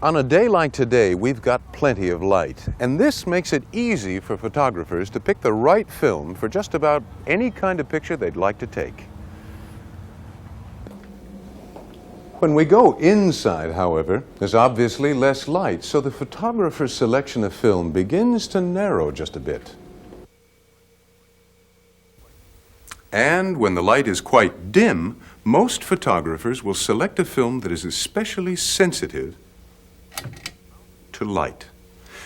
On a day like today, we've got plenty of light, and this makes it easy for photographers to pick the right film for just about any kind of picture they'd like to take. When we go inside, however, there's obviously less light, so the photographer's selection of film begins to narrow just a bit. And when the light is quite dim, most photographers will select a film that is especially sensitive to light.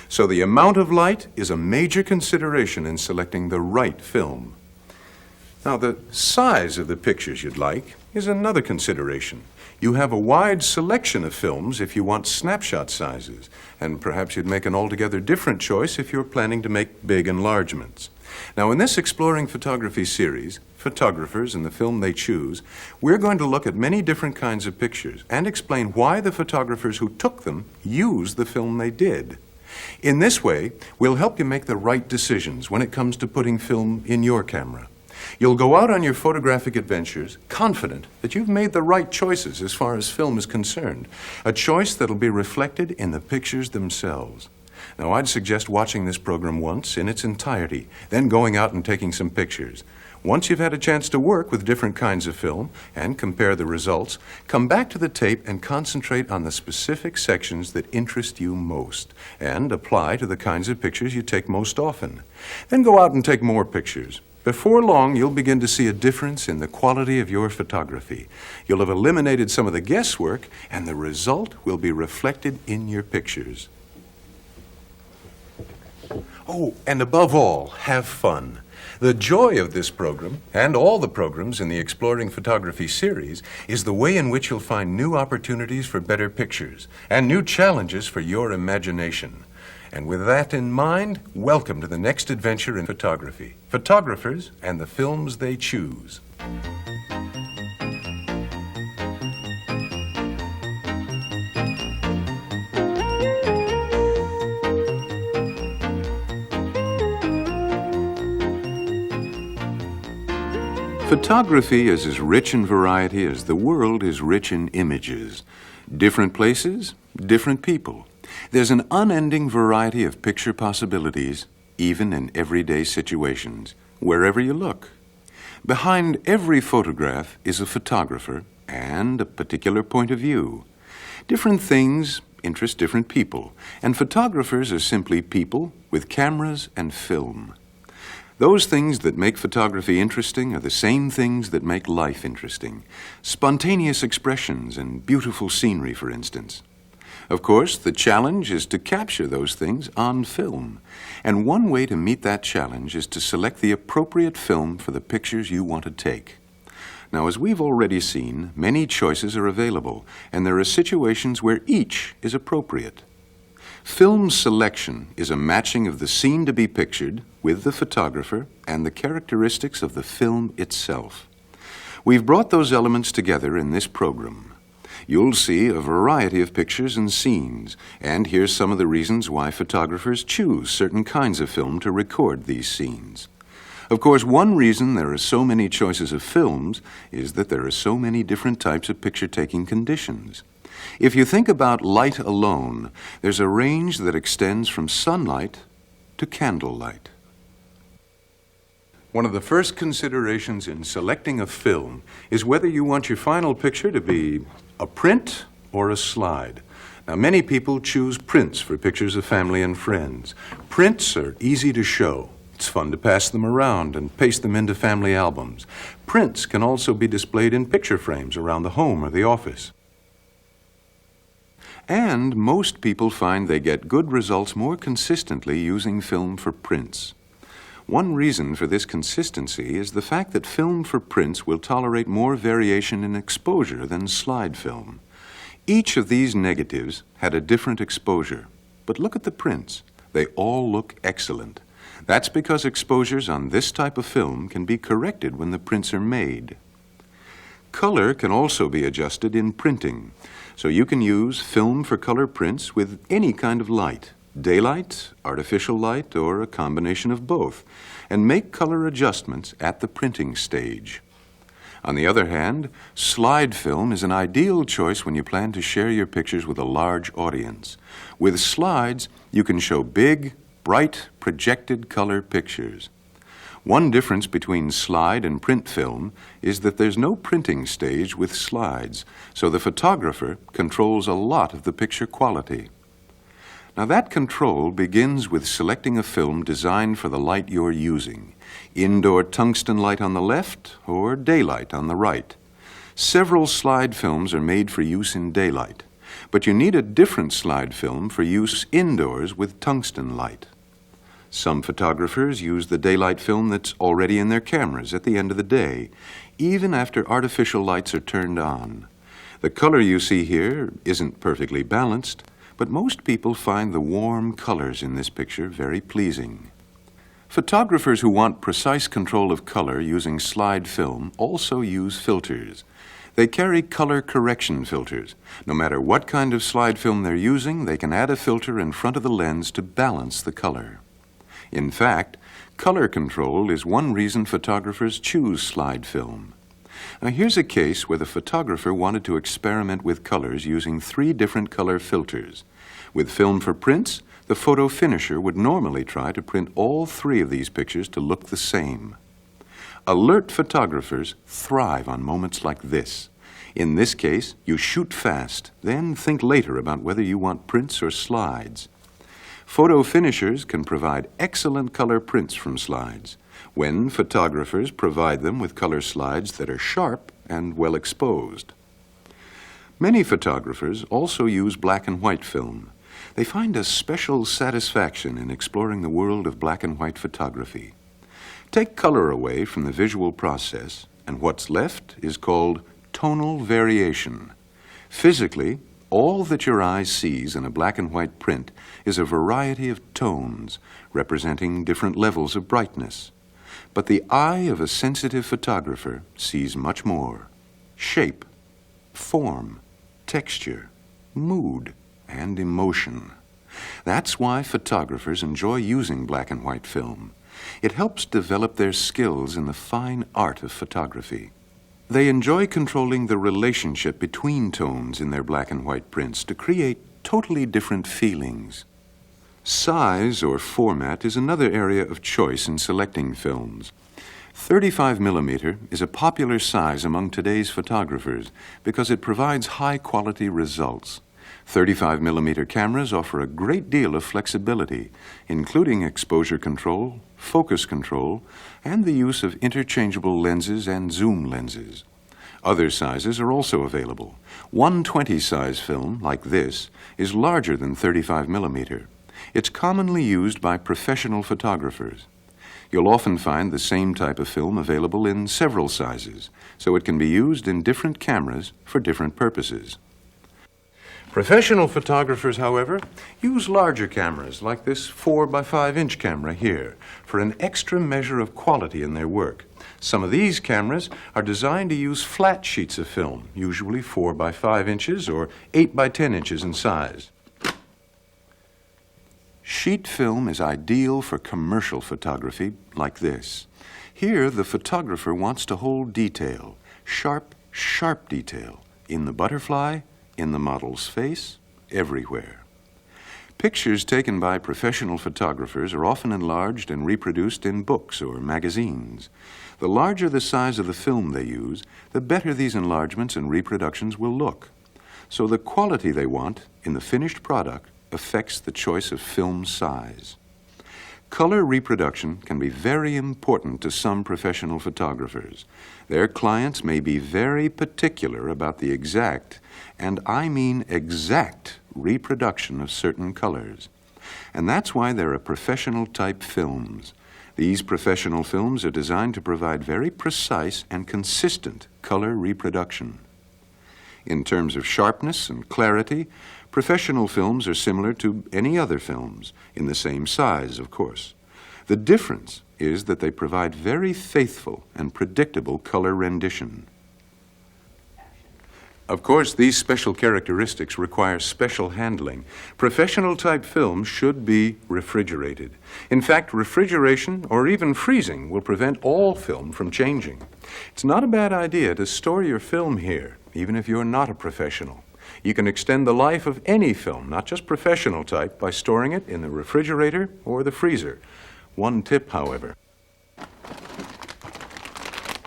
So the amount of light is a major consideration in selecting the right film. Now, the size of the pictures you'd like is another consideration. You have a wide selection of films if you want snapshot sizes, and perhaps you'd make an altogether different choice if you're planning to make big enlargements. Now, in this Exploring Photography series, photographers and the film they choose, we're going to look at many different kinds of pictures and explain why the photographers who took them used the film they did. In this way, we'll help you make the right decisions when it comes to putting film in your camera. You'll go out on your photographic adventures confident that you've made the right choices as far as film is concerned, a choice that'll be reflected in the pictures themselves. Now, I'd suggest watching this program once in its entirety, then going out and taking some pictures. Once you've had a chance to work with different kinds of film and compare the results, come back to the tape and concentrate on the specific sections that interest you most and apply to the kinds of pictures you take most often. Then go out and take more pictures. Before long, you'll begin to see a difference in the quality of your photography. You'll have eliminated some of the guesswork, and the result will be reflected in your pictures. Oh, and above all, have fun. The joy of this program, and all the programs in the Exploring Photography series, is the way in which you'll find new opportunities for better pictures and new challenges for your imagination. And with that in mind, welcome to the next adventure in photography. Photographers and the films they choose. Photography is as rich in variety as the world is rich in images. Different places, different people. There's an unending variety of picture possibilities, even in everyday situations, wherever you look. Behind every photograph is a photographer and a particular point of view. Different things interest different people, and photographers are simply people with cameras and film. Those things that make photography interesting are the same things that make life interesting. Spontaneous expressions and beautiful scenery, for instance. Of course, the challenge is to capture those things on film. And one way to meet that challenge is to select the appropriate film for the pictures you want to take. Now, as we've already seen, many choices are available, and there are situations where each is appropriate. Film selection is a matching of the scene to be pictured with the photographer and the characteristics of the film itself. We've brought those elements together in this program. You'll see a variety of pictures and scenes, and here's some of the reasons why photographers choose certain kinds of film to record these scenes. Of course, one reason there are so many choices of films is that there are so many different types of picture-taking conditions. If you think about light alone, there's a range that extends from sunlight to candlelight. One of the first considerations in selecting a film is whether you want your final picture to be a print or a slide. Now, many people choose prints for pictures of family and friends. Prints are easy to show. It's fun to pass them around and paste them into family albums. Prints can also be displayed in picture frames around the home or the office. And most people find they get good results more consistently using film for prints. One reason for this consistency is the fact that film for prints will tolerate more variation in exposure than slide film. Each of these negatives had a different exposure, but look at the prints. They all look excellent. That's because exposures on this type of film can be corrected when the prints are made. Color can also be adjusted in printing, so you can use film for color prints with any kind of light. Daylight, artificial light, or a combination of both, and make color adjustments at the printing stage. On the other hand, slide film is an ideal choice when you plan to share your pictures with a large audience. With slides, you can show big, bright, projected color pictures. One difference between slide and print film is that there's no printing stage with slides, so the photographer controls a lot of the picture quality. Now that control begins with selecting a film designed for the light you're using. Indoor tungsten light on the left or daylight on the right. Several slide films are made for use in daylight, but you need a different slide film for use indoors with tungsten light. Some photographers use the daylight film that's already in their cameras at the end of the day, even after artificial lights are turned on. The color you see here isn't perfectly balanced, but most people find the warm colors in this picture very pleasing. Photographers who want precise control of color using slide film also use filters. They carry color correction filters. No matter what kind of slide film they're using, they can add a filter in front of the lens to balance the color. In fact, color control is one reason photographers choose slide film. Now here's a case where the photographer wanted to experiment with colors using 3 different color filters. With film for prints, the photo finisher would normally try to print all 3 of these pictures to look the same. Alert photographers thrive on moments like this. In this case, you shoot fast, then think later about whether you want prints or slides. Photo finishers can provide excellent color prints from slides, when photographers provide them with color slides that are sharp and well exposed. Many photographers also use black and white film. They find a special satisfaction in exploring the world of black and white photography. Take color away from the visual process, and what's left is called tonal variation. Physically, all that your eye sees in a black and white print is a variety of tones representing different levels of brightness. But the eye of a sensitive photographer sees much more: shape, form, texture, mood, and emotion. That's why photographers enjoy using black and white film. It helps develop their skills in the fine art of photography. They enjoy controlling the relationship between tones in their black and white prints to create totally different feelings. Size or format is another area of choice in selecting films. 35 millimeter is a popular size among today's photographers because it provides high-quality results. 35 millimeter cameras offer a great deal of flexibility, including exposure control, focus control, and the use of interchangeable lenses and zoom lenses. Other sizes are also available. 120 size film, like this, is larger than 35 millimeter. It's commonly used by professional photographers. You'll often find the same type of film available in several sizes, so it can be used in different cameras for different purposes. Professional photographers, however, use larger cameras like this 4 by 5 inch camera here for an extra measure of quality in their work. Some of these cameras are designed to use flat sheets of film, usually 4 by 5 inches or 8 by 10 inches in size. Sheet film is ideal for commercial photography like this. Here, the photographer wants to hold detail, sharp detail, in the butterfly, in the model's face, everywhere. Pictures taken by professional photographers are often enlarged and reproduced in books or magazines. The larger the size of the film they use, the better these enlargements and reproductions will look. So the quality they want in the finished product affects the choice of film size. Color reproduction can be very important to some professional photographers. Their clients may be very particular about the exact, and I mean exact, reproduction of certain colors. And that's why there are professional type films. These professional films are designed to provide very precise and consistent color reproduction. In terms of sharpness and clarity, professional films are similar to any other films, in the same size, of course. The difference is that they provide very faithful and predictable color rendition. Of course, these special characteristics require special handling. Professional-type film should be refrigerated. In fact, refrigeration or even freezing will prevent all film from changing. It's not a bad idea to store your film here, even if you're not a professional. You can extend the life of any film, not just professional type, by storing it in the refrigerator or the freezer. One tip, however.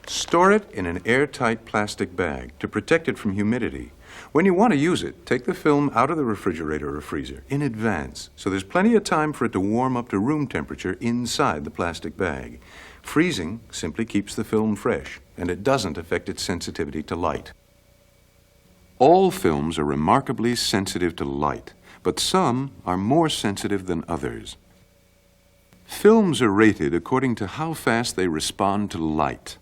Store it in an airtight plastic bag to protect it from humidity. When you want to use it, take the film out of the refrigerator or freezer in advance, so there's plenty of time for it to warm up to room temperature inside the plastic bag. Freezing simply keeps the film fresh, and it doesn't affect its sensitivity to light. All films are remarkably sensitive to light, but some are more sensitive than others. Films are rated according to how fast they respond to light.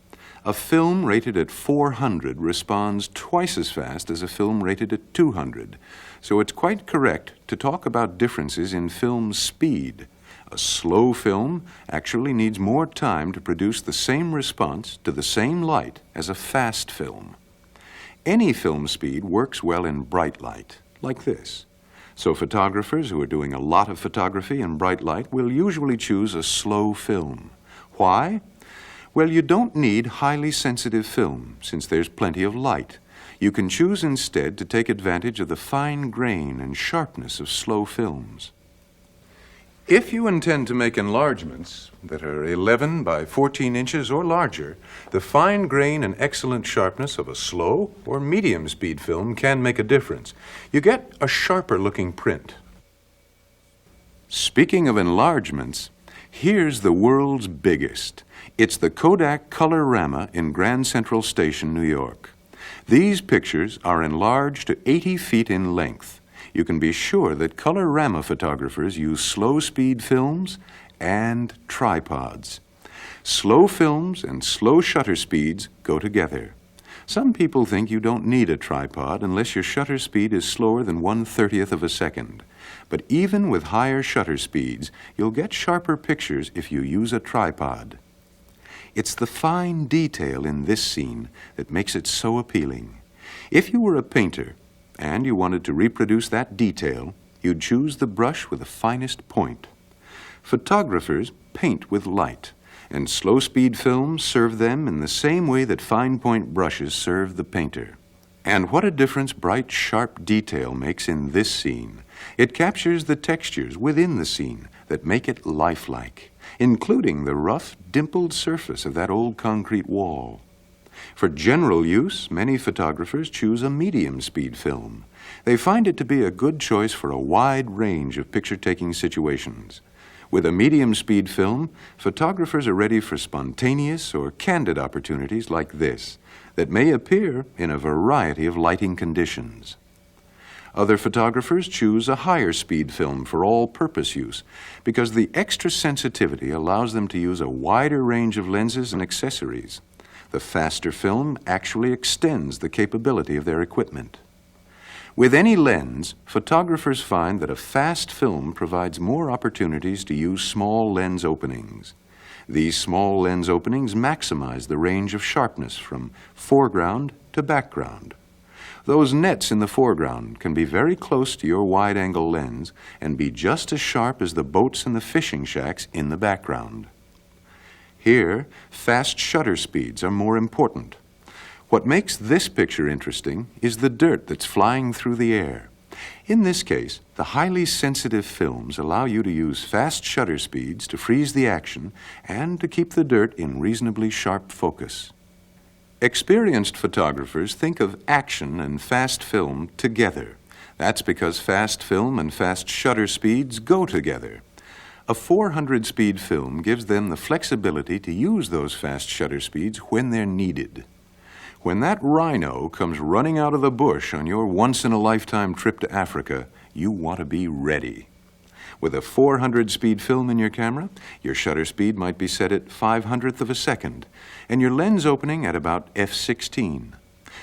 A film rated at 400 responds twice as fast as a film rated at 200, so it's quite correct to talk about differences in film speed. A slow film actually needs more time to produce the same response to the same light as a fast film. Any film speed works well in bright light, like this. So photographers who are doing a lot of photography in bright light will usually choose a slow film. Why? Well, you don't need highly sensitive film, since there's plenty of light. You can choose instead to take advantage of the fine grain and sharpness of slow films. If you intend to make enlargements that are 11 by 14 inches or larger, the fine grain and excellent sharpness of a slow or medium speed film can make a difference. You get a sharper looking print. Speaking of enlargements, here's the world's biggest. It's the Kodak Colorama in Grand Central Station, New York. These pictures are enlarged to 80 feet in length. You can be sure that Colorama photographers use slow-speed films and tripods. Slow films and slow shutter speeds go together. Some people think you don't need a tripod unless your shutter speed is slower than 1/30th of a second. But even with higher shutter speeds, you'll get sharper pictures if you use a tripod. It's the fine detail in this scene that makes it so appealing. If you were a painter and you wanted to reproduce that detail, you'd choose the brush with the finest point. Photographers paint with light, and slow-speed films serve them in the same way that fine-point brushes serve the painter. And what a difference bright, sharp detail makes in this scene. It captures the textures within the scene that make it lifelike, including the rough, dimpled surface of that old concrete wall. For general use, many photographers choose a medium-speed film. They find it to be a good choice for a wide range of picture-taking situations. With a medium-speed film, photographers are ready for spontaneous or candid opportunities like this that may appear in a variety of lighting conditions. Other photographers choose a higher speed film for all-purpose use because the extra sensitivity allows them to use a wider range of lenses and accessories. The faster film actually extends the capability of their equipment. With any lens, photographers find that a fast film provides more opportunities to use small lens openings. These small lens openings maximize the range of sharpness from foreground to background. Those nets in the foreground can be very close to your wide-angle lens and be just as sharp as the boats and the fishing shacks in the background. Here, fast shutter speeds are more important. What makes this picture interesting is the dirt that's flying through the air. In this case, the highly sensitive films allow you to use fast shutter speeds to freeze the action and to keep the dirt in reasonably sharp focus. Experienced photographers think of action and fast film together. That's because fast film and fast shutter speeds go together. A 400 speed film gives them the flexibility to use those fast shutter speeds when they're needed. When that rhino comes running out of the bush on your once-in-a-lifetime trip to Africa, you want to be ready. With a 400 speed film in your camera, your shutter speed might be set at 5/100th of a second, and your lens opening at about f/16.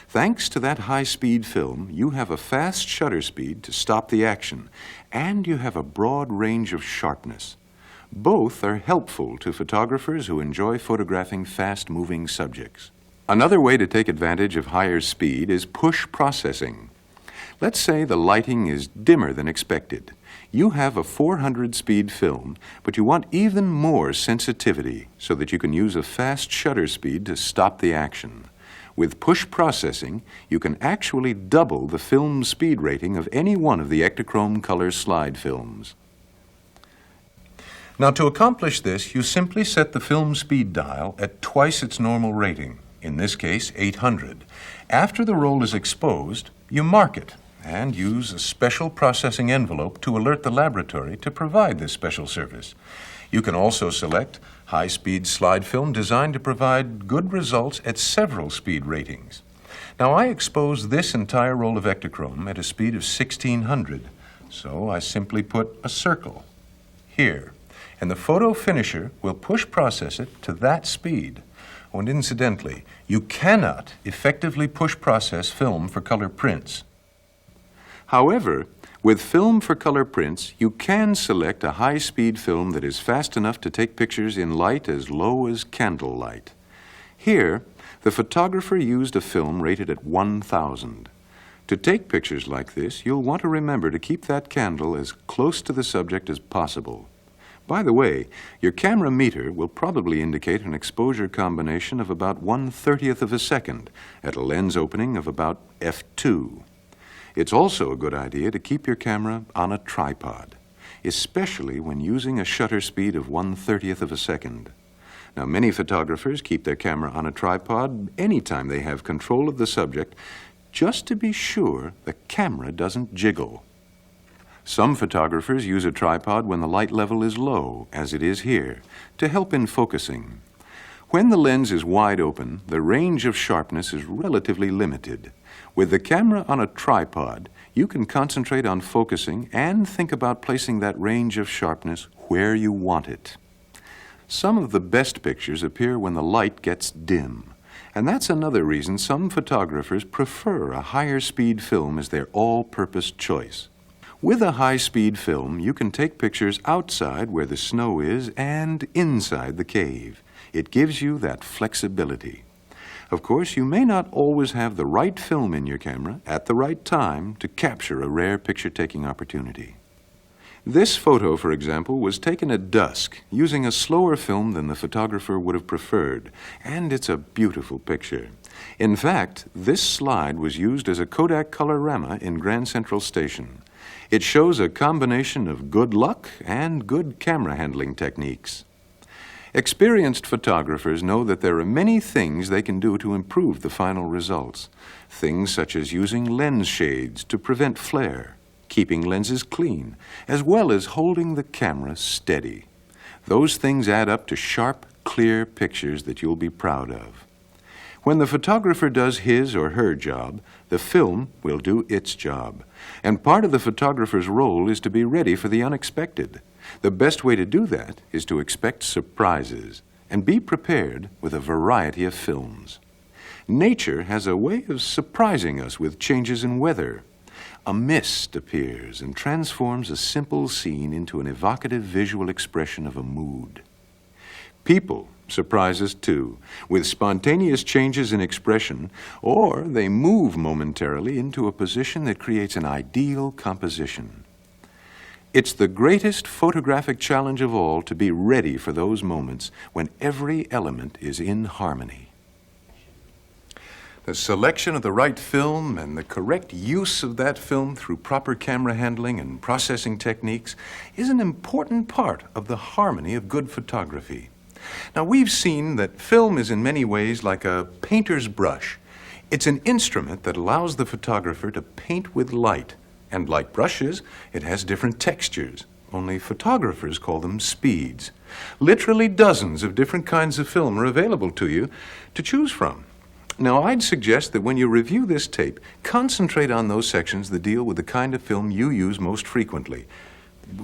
Thanks to that high-speed film, you have a fast shutter speed to stop the action, and you have a broad range of sharpness. Both are helpful to photographers who enjoy photographing fast-moving subjects. Another way to take advantage of higher speed is push processing. Let's say the lighting is dimmer than expected. You have a 400 speed film, but you want even more sensitivity so that you can use a fast shutter speed to stop the action. With push processing, you can actually double the film speed rating of any one of the Ektachrome color slide films. Now, to accomplish this, you simply set the film speed dial at twice its normal rating, in this case 800. After the roll is exposed, you mark it and use a special processing envelope to alert the laboratory to provide this special service. You can also select high-speed slide film designed to provide good results at several speed ratings. Now, I expose this entire roll of Ektachrome at a speed of 1600, so I simply put a circle here, and the photo finisher will push process it to that speed. Oh, and incidentally, you cannot effectively push process film for color prints. However, with film for color prints, you can select a high-speed film that is fast enough to take pictures in light as low as candle light. Here, the photographer used a film rated at 1000. To take pictures like this, you'll want to remember to keep that candle as close to the subject as possible. By the way, your camera meter will probably indicate an exposure combination of about 1/30th of a second at a lens opening of about f2. It's also a good idea to keep your camera on a tripod, especially when using a shutter speed of 1/30th of a second. Now, many photographers keep their camera on a tripod anytime they have control of the subject, just to be sure the camera doesn't jiggle. Some photographers use a tripod when the light level is low, as it is here, to help in focusing. When the lens is wide open, the range of sharpness is relatively limited. With the camera on a tripod, you can concentrate on focusing and think about placing that range of sharpness where you want it. Some of the best pictures appear when the light gets dim, and that's another reason some photographers prefer a higher speed film as their all-purpose choice. With a high-speed film, you can take pictures outside where the snow is and inside the cave. It gives you that flexibility. Of course, you may not always have the right film in your camera at the right time to capture a rare picture-taking opportunity. This photo, for example, was taken at dusk using a slower film than the photographer would have preferred, and it's a beautiful picture. In fact, this slide was used as a Kodak colorama in Grand Central Station. It shows a combination of good luck and good camera handling techniques. Experienced photographers know that there are many things they can do to improve the final results. Things such as using lens shades to prevent flare, keeping lenses clean, as well as holding the camera steady. Those things add up to sharp, clear pictures that you'll be proud of. When the photographer does his or her job, the film will do its job. And part of the photographer's role is to be ready for the unexpected. The best way to do that is to expect surprises and be prepared with a variety of films. Nature has a way of surprising us with changes in weather. A mist appears and transforms a simple scene into an evocative visual expression of a mood. People surprise us too, with spontaneous changes in expression, or they move momentarily into a position that creates an ideal composition. It's the greatest photographic challenge of all to be ready for those moments when every element is in harmony. The selection of the right film and the correct use of that film through proper camera handling and processing techniques is an important part of the harmony of good photography. Now, we've seen that film is in many ways like a painter's brush. It's an instrument that allows the photographer to paint with light. And like brushes, it has different textures, only photographers call them speeds. Literally dozens of different kinds of film are available to you to choose from. Now, I'd suggest that when you review this tape, concentrate on those sections that deal with the kind of film you use most frequently.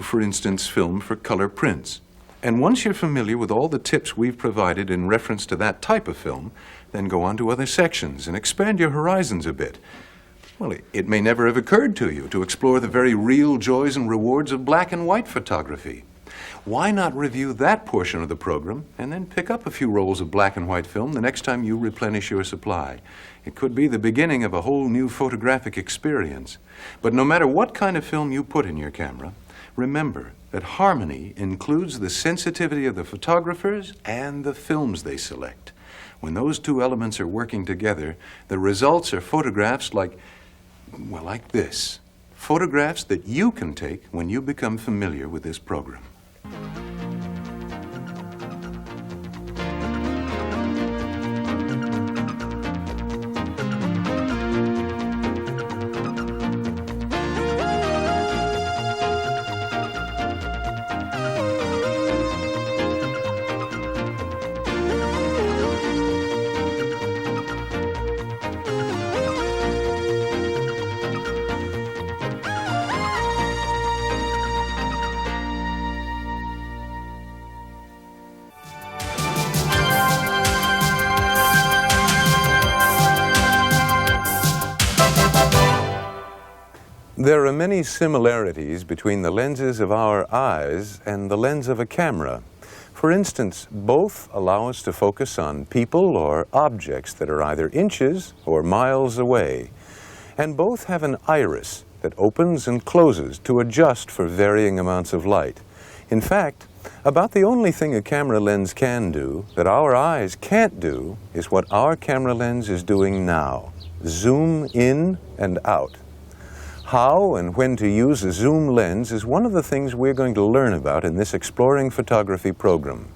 For instance, film for color prints. And once you're familiar with all the tips we've provided in reference to that type of film, then go on to other sections and expand your horizons a bit. Well, it may never have occurred to you to explore the very real joys and rewards of black and white photography. Why not review that portion of the program and then pick up a few rolls of black and white film the next time you replenish your supply? It could be the beginning of a whole new photographic experience. But no matter what kind of film you put in your camera, remember that harmony includes the sensitivity of the photographers and the films they select. When those two elements are working together, the results are photographs like this. Photographs that you can take when you become familiar with this program. There are many similarities between the lenses of our eyes and the lens of a camera. For instance, both allow us to focus on people or objects that are either inches or miles away. And both have an iris that opens and closes to adjust for varying amounts of light. In fact, about the only thing a camera lens can do that our eyes can't do is what our camera lens is doing now: zoom in and out. How and when to use a zoom lens is one of the things we're going to learn about in this Exploring Photography program.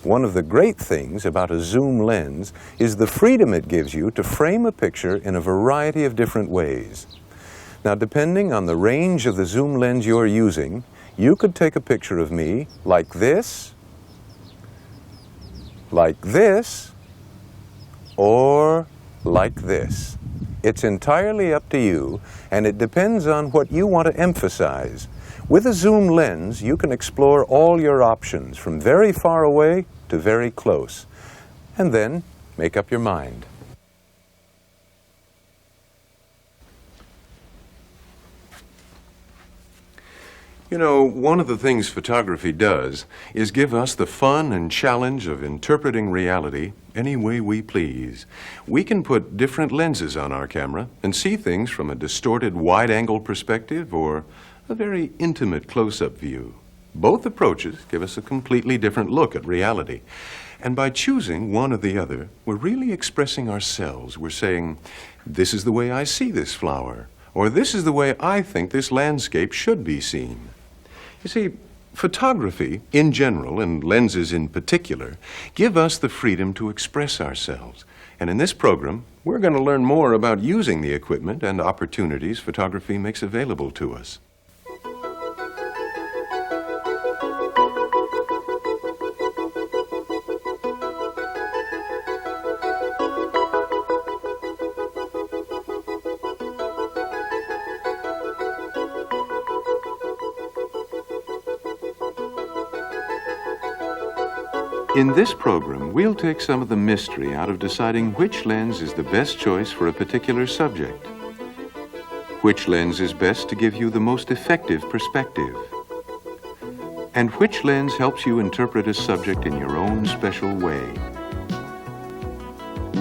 One of the great things about a zoom lens is the freedom it gives you to frame a picture in a variety of different ways. Now, depending on the range of the zoom lens you're using, you could take a picture of me like this, or like this. It's entirely up to you, and it depends on what you want to emphasize. With a zoom lens, you can explore all your options from very far away to very close, and then make up your mind. You know, one of the things photography does is give us the fun and challenge of interpreting reality any way we please. We can put different lenses on our camera and see things from a distorted wide-angle perspective or a very intimate close-up view. Both approaches give us a completely different look at reality. And by choosing one or the other, we're really expressing ourselves. We're saying, this is the way I see this flower, or this is the way I think this landscape should be seen. You see, photography in general, and lenses in particular, give us the freedom to express ourselves. And in this program, we're going to learn more about using the equipment and opportunities photography makes available to us. In this program, we'll take some of the mystery out of deciding which lens is the best choice for a particular subject. Which lens is best to give you the most effective perspective. And which lens helps you interpret a subject in your own special way.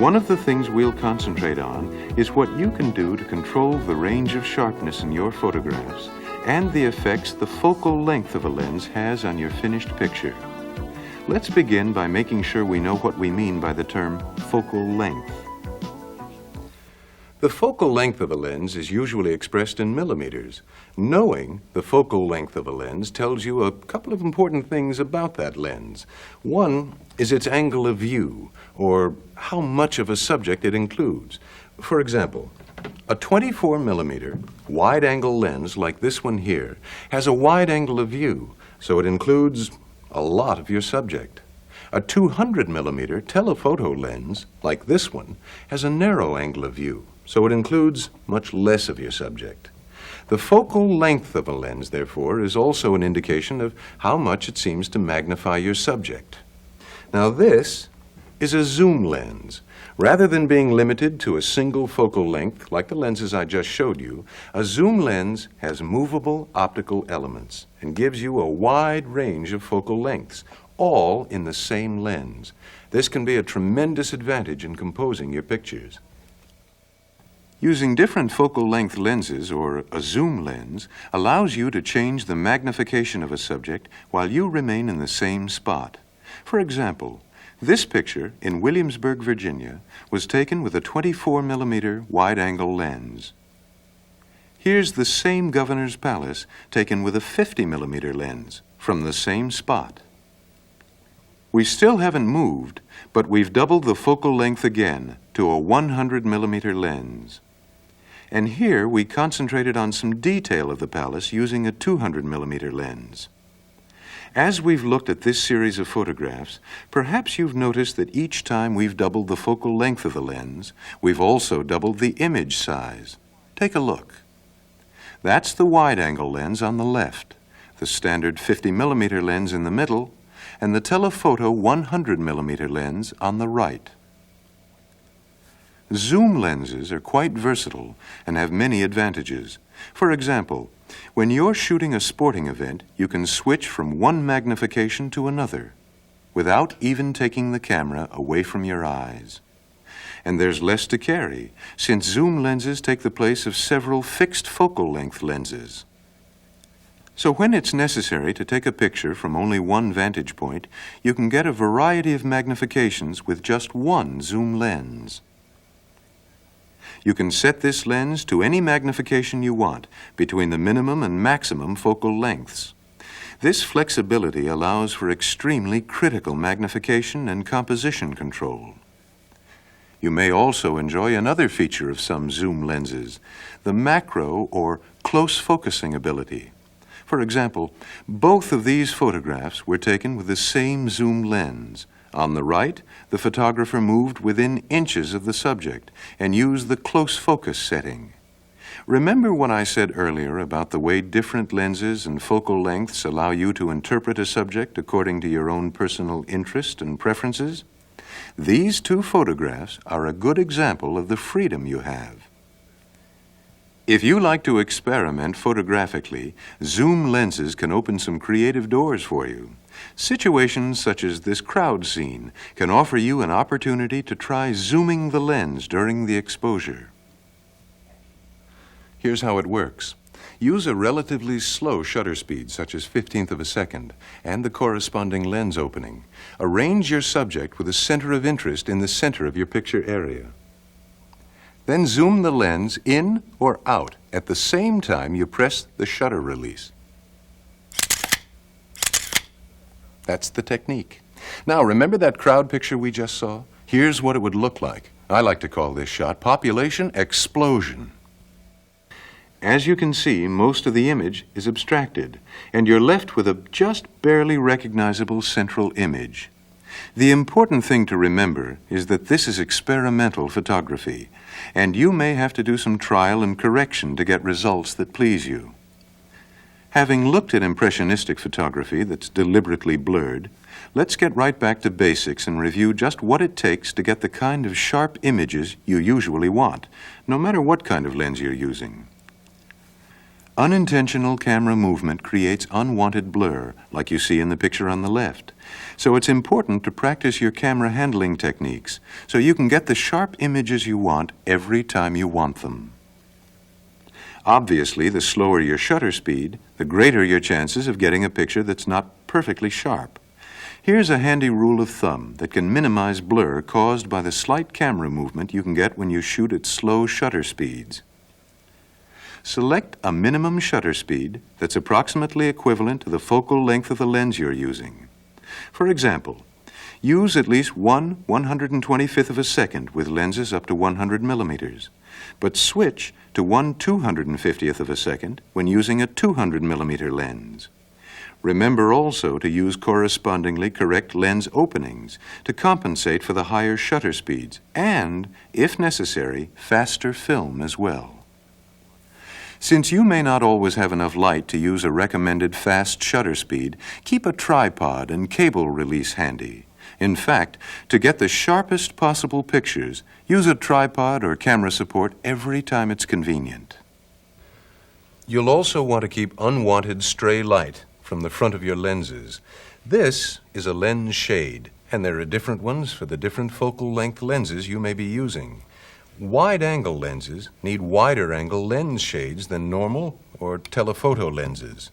One of the things we'll concentrate on is what you can do to control the range of sharpness in your photographs and the effects the focal length of a lens has on your finished picture. Let's begin by making sure we know what we mean by the term focal length. The focal length of a lens is usually expressed in millimeters. Knowing the focal length of a lens tells you a couple of important things about that lens. One is its angle of view, or how much of a subject it includes. For example, a 24 millimeter wide-angle lens like this one here has a wide angle of view, so it includes a lot of your subject. A 200 millimeter telephoto lens, like this one, has a narrow angle of view, so it includes much less of your subject. The focal length of a lens, therefore, is also an indication of how much it seems to magnify your subject. Now this is a zoom lens. Rather than being limited to a single focal length like the lenses I just showed you, a zoom lens has movable optical elements and gives you a wide range of focal lengths, all in the same lens. This can be a tremendous advantage in composing your pictures. Using different focal length lenses, or a zoom lens, allows you to change the magnification of a subject while you remain in the same spot. For example, this picture in Williamsburg, Virginia, was taken with a 24mm wide-angle lens. Here's the same Governor's Palace taken with a 50mm lens from the same spot. We still haven't moved, but we've doubled the focal length again to a 100mm lens. And here we concentrated on some detail of the palace using a 200mm lens. As we've looked at this series of photographs, perhaps you've noticed that each time we've doubled the focal length of the lens, we've also doubled the image size. Take a look. That's the wide-angle lens on the left, the standard 50mm lens in the middle, and the telephoto 100mm lens on the right. Zoom lenses are quite versatile and have many advantages. For example, when you're shooting a sporting event, you can switch from one magnification to another without even taking the camera away from your eyes. And there's less to carry, since zoom lenses take the place of several fixed focal length lenses. So when it's necessary to take a picture from only one vantage point, you can get a variety of magnifications with just one zoom lens. You can set this lens to any magnification you want between the minimum and maximum focal lengths. This flexibility allows for extremely critical magnification and composition control. You may also enjoy another feature of some zoom lenses, the macro or close focusing ability. For example, both of these photographs were taken with the same zoom lens. On the right, the photographer moved within inches of the subject and used the close focus setting. Remember what I said earlier about the way different lenses and focal lengths allow you to interpret a subject according to your own personal interest and preferences? These two photographs are a good example of the freedom you have. If you like to experiment photographically, zoom lenses can open some creative doors for you. Situations such as this crowd scene can offer you an opportunity to try zooming the lens during the exposure. Here's how it works. Use a relatively slow shutter speed, such as 1/15 of a second, and the corresponding lens opening. Arrange your subject with a center of interest in the center of your picture area. Then zoom the lens in or out at the same time you press the shutter release. That's the technique. Now, remember that crowd picture we just saw? Here's what it would look like. I like to call this shot population explosion. As you can see, most of the image is abstracted, and you're left with a just barely recognizable central image. The important thing to remember is that this is experimental photography, and you may have to do some trial and correction to get results that please you. Having looked at impressionistic photography that's deliberately blurred, let's get right back to basics and review just what it takes to get the kind of sharp images you usually want, no matter what kind of lens you're using. Unintentional camera movement creates unwanted blur, like you see in the picture on the left. So it's important to practice your camera handling techniques so you can get the sharp images you want every time you want them. Obviously, the slower your shutter speed, the greater your chances of getting a picture that's not perfectly sharp. Here's a handy rule of thumb that can minimize blur caused by the slight camera movement you can get when you shoot at slow shutter speeds. Select a minimum shutter speed that's approximately equivalent to the focal length of the lens you're using. For example, use at least 1/125th of a second with lenses up to 100 millimeters, but switch to 1/250th of a second when using a 200 millimeter lens. Remember also to use correspondingly correct lens openings to compensate for the higher shutter speeds and, if necessary, faster film as well. Since you may not always have enough light to use a recommended fast shutter speed, keep a tripod and cable release handy In fact, to get the sharpest possible pictures, use a tripod or camera support every time it's convenient. You'll also want to keep unwanted stray light from the front of your lenses. This is a lens shade, and there are different ones for the different focal length lenses you may be using. Wide-angle lenses need wider-angle lens shades than normal or telephoto lenses.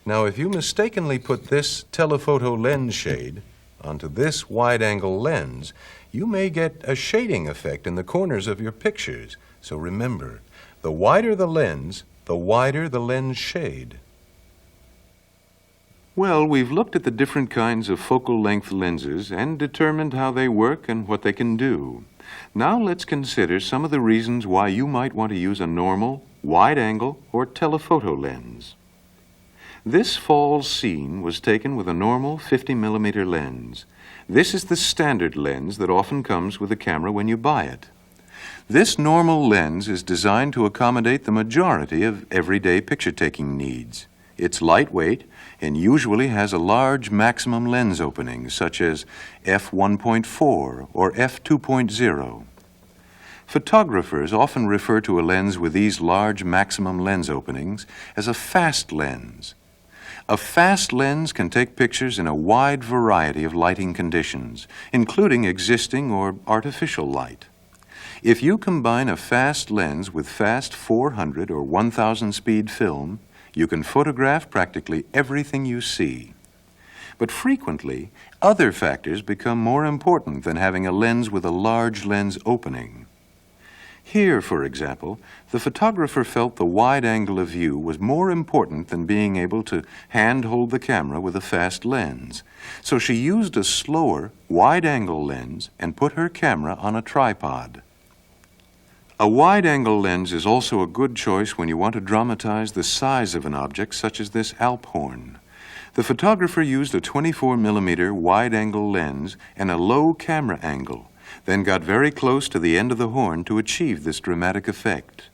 Now, if you mistakenly put this telephoto lens shade onto this wide-angle lens, you may get a shading effect in the corners of your pictures. So remember, the wider the lens, the wider the lens shade. Well, we've looked at the different kinds of focal length lenses and determined how they work and what they can do. Now let's consider some of the reasons why you might want to use a normal, wide-angle, or telephoto lens. This fall's scene was taken with a normal 50mm lens. This is the standard lens that often comes with a camera when you buy it. This normal lens is designed to accommodate the majority of everyday picture-taking needs. It's lightweight and usually has a large maximum lens opening, such as f1.4 or f2.0. Photographers often refer to a lens with these large maximum lens openings as a fast lens. A fast lens can take pictures in a wide variety of lighting conditions, including existing or artificial light. If you combine a fast lens with fast 400 or 1000 speed film, you can photograph practically everything you see. But frequently, other factors become more important than having a lens with a large lens opening. Here, for example, the photographer felt the wide angle of view was more important than being able to hand-hold the camera with a fast lens. So she used a slower, wide-angle lens and put her camera on a tripod. A wide-angle lens is also a good choice when you want to dramatize the size of an object such as this Alp horn. The photographer used a 24mm wide-angle lens and a low camera angle, then got very close to the end of the horn to achieve this dramatic effect.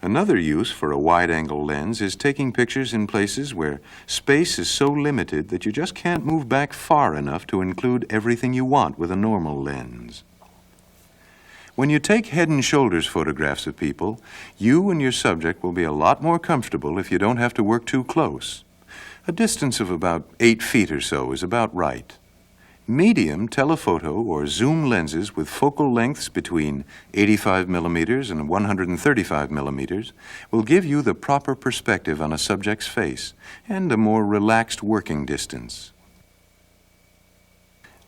Another use for a wide-angle lens is taking pictures in places where space is so limited that you just can't move back far enough to include everything you want with a normal lens. When you take head and shoulders photographs of people, you and your subject will be a lot more comfortable if you don't have to work too close. A distance of about 8 feet or so is about right. Medium telephoto or zoom lenses with focal lengths between 85mm and 135mm will give you the proper perspective on a subject's face and a more relaxed working distance.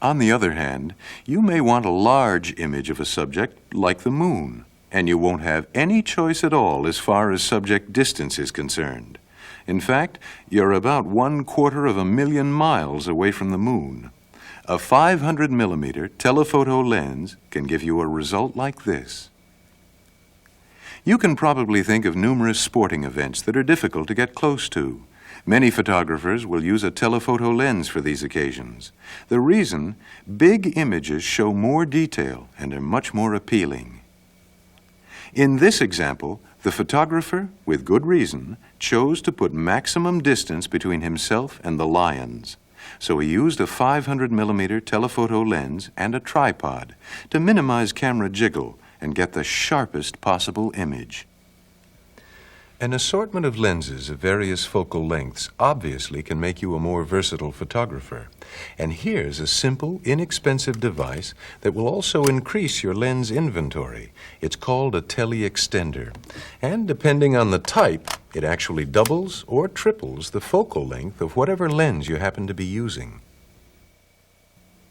On the other hand, you may want a large image of a subject like the moon, and you won't have any choice at all as far as subject distance is concerned. In fact, you're about 1/4 of a million miles away from the moon. A 500mm telephoto lens can give you a result like this. You can probably think of numerous sporting events that are difficult to get close to. Many photographers will use a telephoto lens for these occasions. The reason, big images show more detail and are much more appealing. In this example, the photographer, with good reason, chose to put maximum distance between himself and the lions. So he used a 500mm telephoto lens and a tripod to minimize camera jiggle and get the sharpest possible image. An assortment of lenses of various focal lengths obviously can make you a more versatile photographer. And here's a simple, inexpensive device that will also increase your lens inventory. It's called a tele-extender. And depending on the type, it actually doubles or triples the focal length of whatever lens you happen to be using.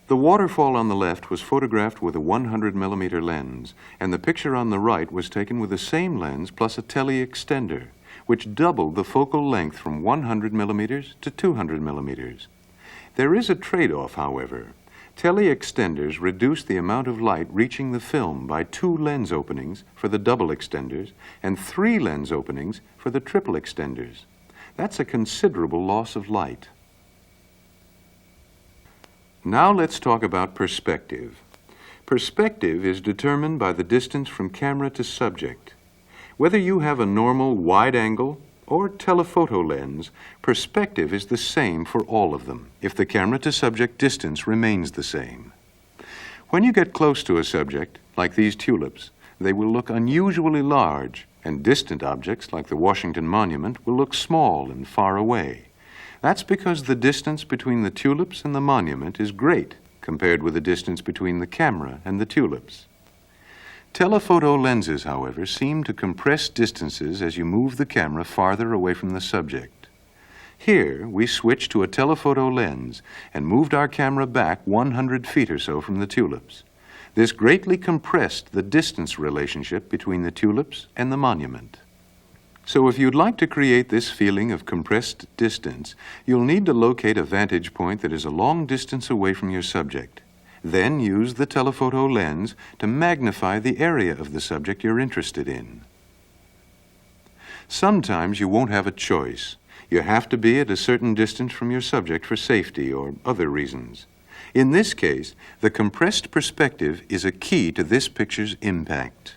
The waterfall on the left was photographed with a 100mm lens, and the picture on the right was taken with the same lens plus a tele-extender, which doubled the focal length from 100mm to 200mm. There is a trade-off, however. Tele-extenders reduce the amount of light reaching the film by 2 lens openings for the double extenders and 3 lens openings for the triple extenders. That's a considerable loss of light. Now let's talk about perspective. Perspective is determined by the distance from camera to subject. Whether you have a normal wide-angle, or telephoto lens, perspective is the same for all of them if the camera-to-subject distance remains the same. When you get close to a subject, like these tulips, they will look unusually large, and distant objects, like the Washington Monument, will look small and far away. That's because the distance between the tulips and the monument is great compared with the distance between the camera and the tulips. Telephoto lenses, however, seem to compress distances as you move the camera farther away from the subject. Here, we switched to a telephoto lens and moved our camera back 100 feet or so from the tulips. This greatly compressed the distance relationship between the tulips and the monument. So if you'd like to create this feeling of compressed distance, you'll need to locate a vantage point that is a long distance away from your subject. Then use the telephoto lens to magnify the area of the subject you're interested in. Sometimes you won't have a choice. You have to be at a certain distance from your subject for safety or other reasons. In this case, the compressed perspective is a key to this picture's impact.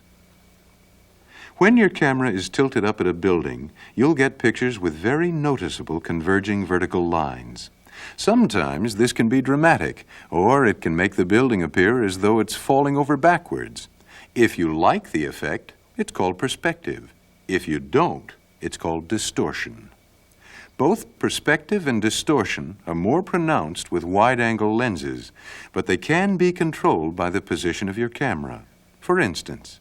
When your camera is tilted up at a building, you'll get pictures with very noticeable converging vertical lines. Sometimes this can be dramatic, or it can make the building appear as though it's falling over backwards. If you like the effect, it's called perspective. If you don't, it's called distortion. Both perspective and distortion are more pronounced with wide-angle lenses, but they can be controlled by the position of your camera. For instance,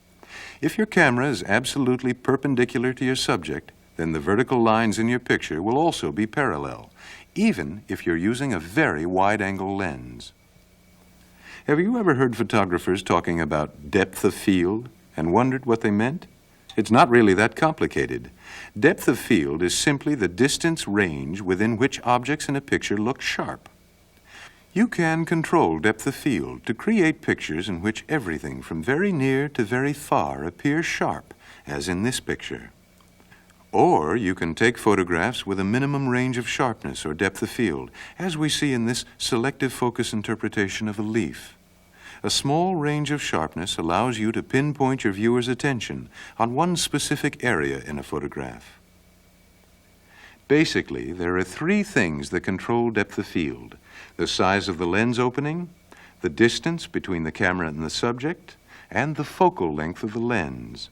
if your camera is absolutely perpendicular to your subject, then the vertical lines in your picture will also be parallel, even if you're using a very wide-angle lens. Have you ever heard photographers talking about depth of field and wondered what they meant? It's not really that complicated. Depth of field is simply the distance range within which objects in a picture look sharp. You can control depth of field to create pictures in which everything from very near to very far appears sharp, as in this picture. Or you can take photographs with a minimum range of sharpness or depth of field, as we see in this selective focus interpretation of a leaf. A small range of sharpness allows you to pinpoint your viewer's attention on one specific area in a photograph. Basically, there are three things that control depth of field: the size of the lens opening, the distance between the camera and the subject, and the focal length of the lens.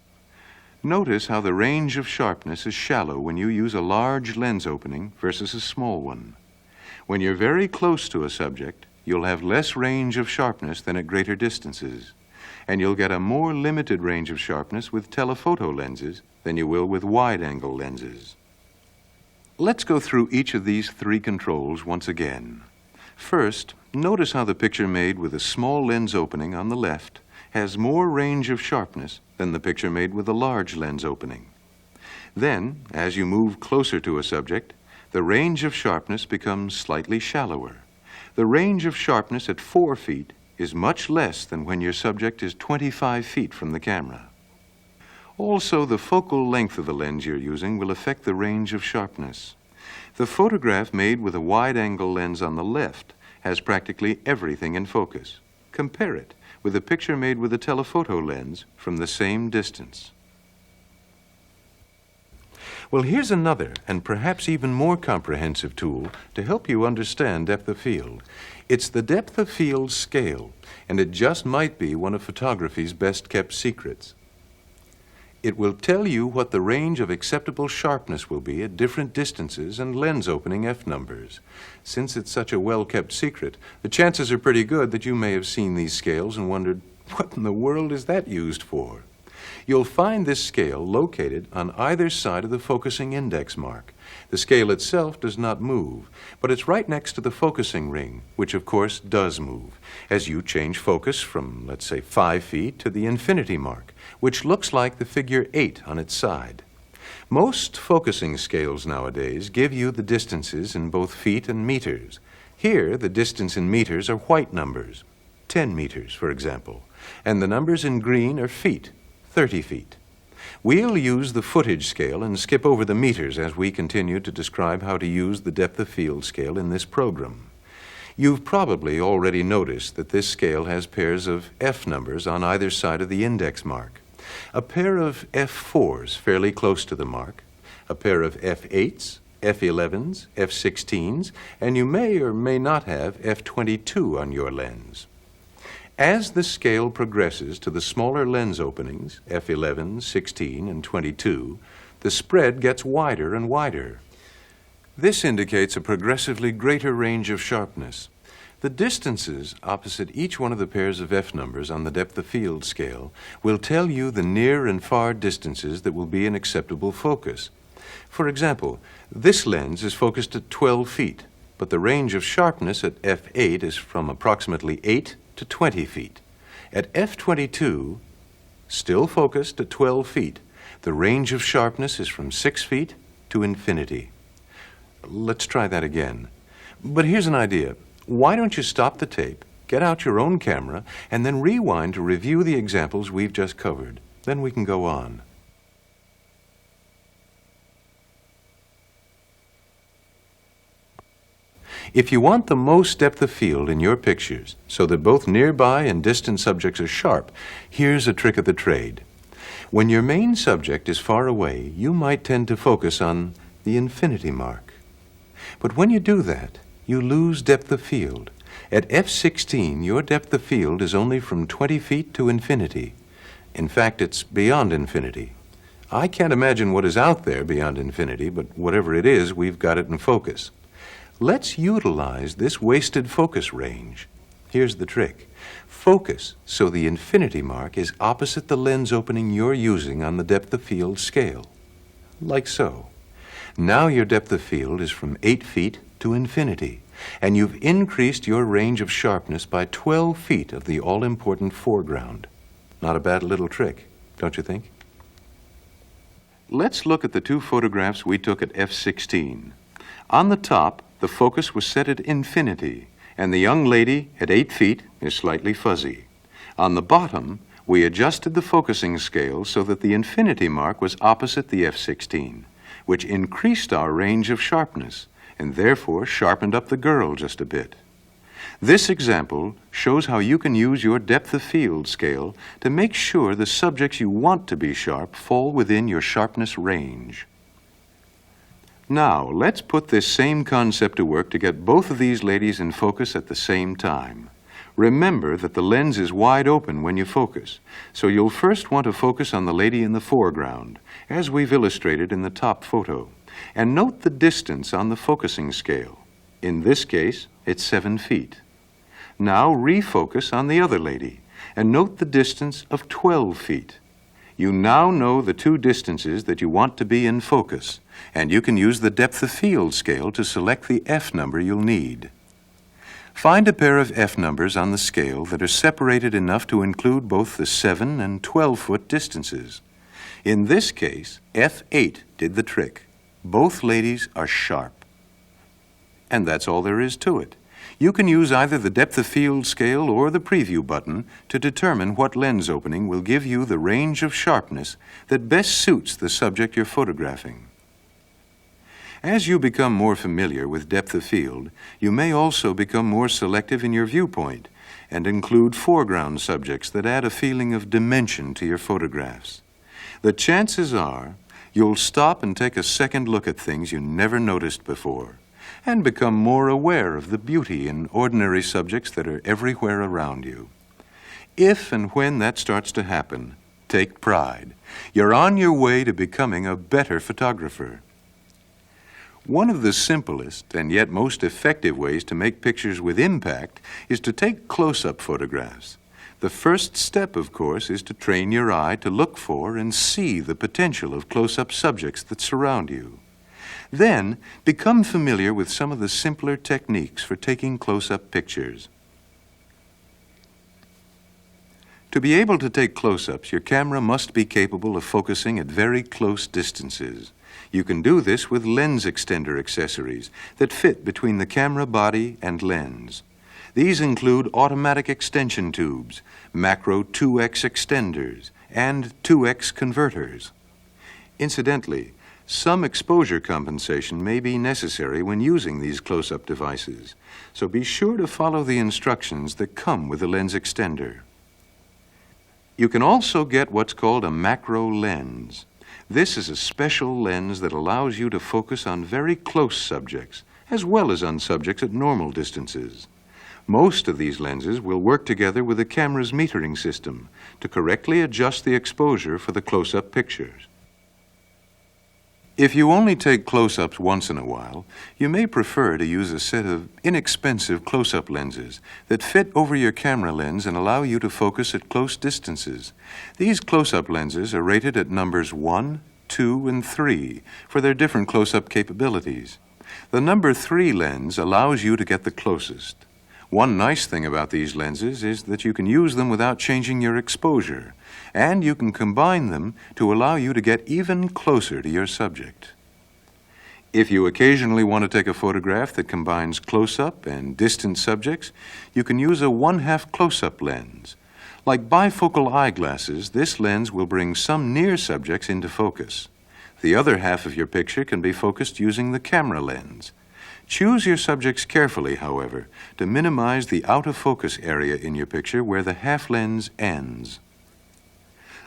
Notice how the range of sharpness is shallow when you use a large lens opening versus a small one. When you're very close to a subject, you'll have less range of sharpness than at greater distances, and you'll get a more limited range of sharpness with telephoto lenses than you will with wide-angle lenses. Let's go through each of these three controls once again. First, notice how the picture made with a small lens opening on the left has more range of sharpness than the picture made with a large lens opening. Then, as you move closer to a subject, the range of sharpness becomes slightly shallower. The range of sharpness at 4 feet is much less than when your subject is 25 feet from the camera. Also, the focal length of the lens you're using will affect the range of sharpness. The photograph made with a wide-angle lens on the left has practically everything in focus. Compare it with a picture made with a telephoto lens from the same distance. Well, here's another and perhaps even more comprehensive tool to help you understand depth of field. It's the depth of field scale, and it just might be one of photography's best-kept secrets. It will tell you what the range of acceptable sharpness will be at different distances and lens opening f numbers. Since it's such a well-kept secret, the chances are pretty good that you may have seen these scales and wondered, what in the world is that used for? You'll find this scale located on either side of the focusing index mark. The scale itself does not move, but it's right next to the focusing ring, which of course does move, as you change focus from, let's say, 5 feet to the infinity mark, which looks like the figure 8 on its side. Most focusing scales nowadays give you the distances in both feet and meters. Here, the distance in meters are white numbers, 10 meters, for example, and the numbers in green are feet, 30 feet. We'll use the footage scale and skip over the meters as we continue to describe how to use the depth of field scale in this program. You've probably already noticed that this scale has pairs of F numbers on either side of the index mark. A pair of F4s fairly close to the mark, a pair of f8s, f11s, f16s, and you may or may not have f22 on your lens. As the scale progresses to the smaller lens openings, f11, 16, and 22, the spread gets wider and wider. This indicates a progressively greater range of sharpness. The distances opposite each one of the pairs of f numbers on the depth of field scale will tell you the near and far distances that will be an acceptable focus. For example, this lens is focused at 12 feet, but the range of sharpness at f8 is from approximately 8 to 20 feet. At f22, still focused at 12 feet, the range of sharpness is from 6 feet to infinity. Let's try that again. But here's an idea. Why don't you stop the tape, get out your own camera, and then rewind to review the examples we've just covered. Then we can go on. If you want the most depth of field in your pictures so that both nearby and distant subjects are sharp, here's a trick of the trade. When your main subject is far away, you might tend to focus on the infinity mark. But when you do that, you lose depth of field. At f16, your depth of field is only from 20 feet to infinity. In fact, it's beyond infinity. I can't imagine what is out there beyond infinity, but whatever it is, we've got it in focus. Let's utilize this wasted focus range. Here's the trick. Focus so the infinity mark is opposite the lens opening you're using on the depth of field scale. Like so. Now your depth of field is from 8 feet to infinity, and you've increased your range of sharpness by 12 feet of the all-important foreground. Not a bad little trick, don't you think? Let's look at the two photographs we took at f16. On the top, the focus was set at infinity, and the young lady at 8 feet is slightly fuzzy. On the bottom, we adjusted the focusing scale so that the infinity mark was opposite the f16, which increased our range of sharpness, and therefore sharpened up the girl just a bit. This example shows how you can use your depth of field scale to make sure the subjects you want to be sharp fall within your sharpness range. Now, let's put this same concept to work to get both of these ladies in focus at the same time. Remember that the lens is wide open when you focus, so you'll first want to focus on the lady in the foreground, as we've illustrated in the top photo, and note the distance on the focusing scale. In this case, it's 7 feet. Now refocus on the other lady, and note the distance of 12 feet. You now know the two distances that you want to be in focus, and you can use the depth of field scale to select the F number you'll need. Find a pair of F numbers on the scale that are separated enough to include both the 7 and 12-foot distances. In this case, F8 did the trick. Both ladies are sharp. And that's all there is to it. You can use either the depth of field scale or the preview button to determine what lens opening will give you the range of sharpness that best suits the subject you're photographing. As you become more familiar with depth of field, you may also become more selective in your viewpoint and include foreground subjects that add a feeling of dimension to your photographs. The chances are you'll stop and take a second look at things you never noticed before, and become more aware of the beauty in ordinary subjects that are everywhere around you. If and when that starts to happen, take pride. You're on your way to becoming a better photographer. One of the simplest and yet most effective ways to make pictures with impact is to take close-up photographs. The first step, of course, is to train your eye to look for and see the potential of close-up subjects that surround you. Then, become familiar with some of the simpler techniques for taking close-up pictures. To be able to take close-ups, your camera must be capable of focusing at very close distances. You can do this with lens extender accessories that fit between the camera body and lens. These include automatic extension tubes, macro 2x extenders, and 2x converters. Incidentally, some exposure compensation may be necessary when using these close-up devices, so be sure to follow the instructions that come with the lens extender. You can also get what's called a macro lens. This is a special lens that allows you to focus on very close subjects, as well as on subjects at normal distances. Most of these lenses will work together with the camera's metering system to correctly adjust the exposure for the close-up pictures. If you only take close-ups once in a while, you may prefer to use a set of inexpensive close-up lenses that fit over your camera lens and allow you to focus at close distances. These close-up lenses are rated at numbers 1, 2, and 3 for their different close-up capabilities. The number 3 lens allows you to get the closest. One nice thing about these lenses is that you can use them without changing your exposure, and you can combine them to allow you to get even closer to your subject. If you occasionally want to take a photograph that combines close-up and distant subjects, you can use a 1/2 close-up lens. Like bifocal eyeglasses, this lens will bring some near subjects into focus. The other half of your picture can be focused using the camera lens. Choose your subjects carefully, however, to minimize the out-of-focus area in your picture where the half lens ends.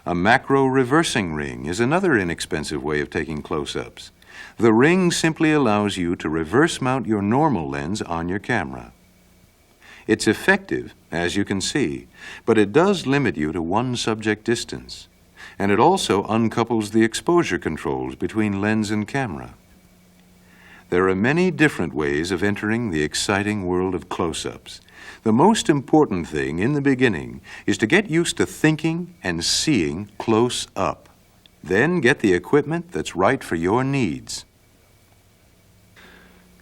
A macro reversing ring is another inexpensive way of taking close-ups. The ring simply allows you to reverse mount your normal lens on your camera. It's effective, as you can see, but it does limit you to one subject distance, and it also uncouples the exposure controls between lens and camera. There are many different ways of entering the exciting world of close-ups. The most important thing in the beginning is to get used to thinking and seeing close up. Then get the equipment that's right for your needs.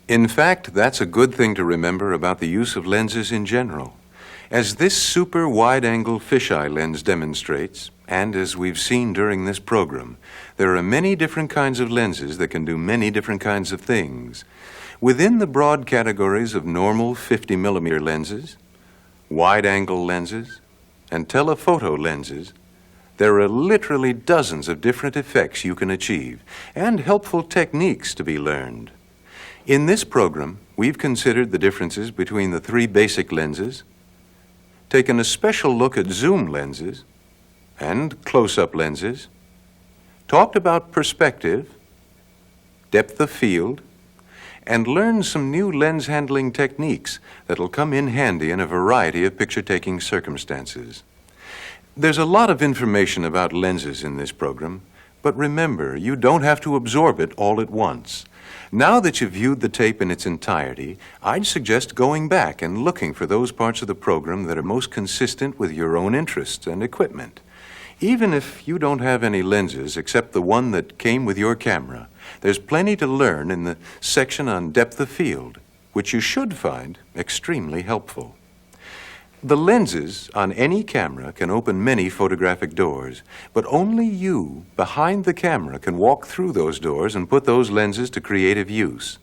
In fact, that's a good thing to remember about the use of lenses in general. As this super wide-angle fisheye lens demonstrates, and as we've seen during this program, there are many different kinds of lenses that can do many different kinds of things. Within the broad categories of normal 50mm lenses, wide-angle lenses, and telephoto lenses, there are literally dozens of different effects you can achieve and helpful techniques to be learned. In this program, we've considered the differences between the 3 basic lenses, taken a special look at zoom lenses and close-up lenses, talked about perspective, depth of field, and learned some new lens handling techniques that'll come in handy in a variety of picture-taking circumstances. There's a lot of information about lenses in this program, but remember, you don't have to absorb it all at once. Now that you've viewed the tape in its entirety, I'd suggest going back and looking for those parts of the program that are most consistent with your own interests and equipment. Even if you don't have any lenses except the one that came with your camera, there's plenty to learn in the section on depth of field, which you should find extremely helpful. The lenses on any camera can open many photographic doors, but only you, behind the camera, can walk through those doors and put those lenses to creative use.